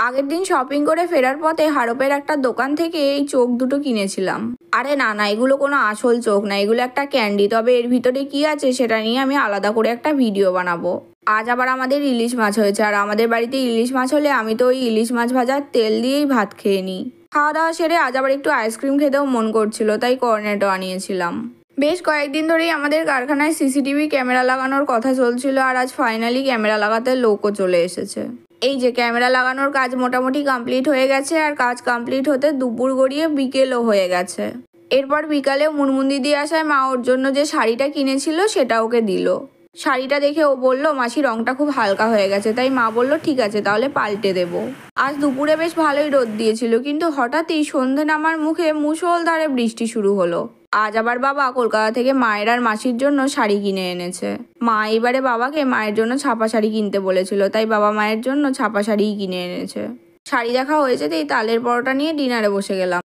আগের দিন শপিং করে ফেরার পথে হারপের একটা দোকান থেকে এই চোখ দুটো কিনেছিলাম। আরে না না, এগুলো কোনো আসল চোখ না, এগুলো একটা ক্যান্ডি। তবে এর ভিতরে কি আছে সেটা নিয়ে আমি আলাদা করে একটা ভিডিও বানাবো। আজ আবার আমাদের ইলিশ মাছ হয়েছে, আর আমাদের বাড়িতে ইলিশ মাছ হলে আমি তো ওই ইলিশ মাছ ভাজার তেল দিয়েই ভাত খেয়ে নিই। খাওয়া দাওয়া সেরে আজ আবার একটু আইসক্রিম খেতেও মন করছিল, তাই কর্নেটো আনিয়েছিলাম। বেশ কয়েকদিন ধরেই আমাদের কারখানায় সিসিটিভি ক্যামেরা লাগানোর কথা চলছিল, আর আজ ফাইনালি ক্যামেরা লাগাতে লোকও চলে এসেছে। এই যে ক্যামেরা লাগানোর কাজ মোটামুটি কমপ্লিট হয়ে গেছে, আর কাজ কমপ্লিট হতে দুপুর গড়িয়ে বিকেলও হয়ে গেছে। এরপর বিকালে মুনমুন দিদি আসায় মা ওর জন্য যে শাড়িটা কিনেছিল সেটা ওকে দিল। শাড়িটা দেখে ও বলল, মাসি রংটা খুব হালকা হয়ে গেছে। তাই মা বলল, ঠিক আছে তাহলে পাল্টে দেবো। আজ দুপুরে বেশ ভালোই রোদ দিয়েছিল, কিন্তু হঠাৎই সন্ধে নামার মুখে মুষলধারে বৃষ্টি শুরু হলো। আজ আবার বাবা কলকাতা থেকে মায়ের আর মাসির জন্য শাড়ি কিনে এনেছে। মা এবারে বাবাকে মায়ের জন্য ছাপা শাড়ি কিনতে বলেছিল, তাই বাবা মায়ের জন্য ছাপা শাড়িই কিনে এনেছে। শাড়ি দেখা হয়েছে, তাই তালের পরোটা নিয়ে ডিনারে বসে গেলাম।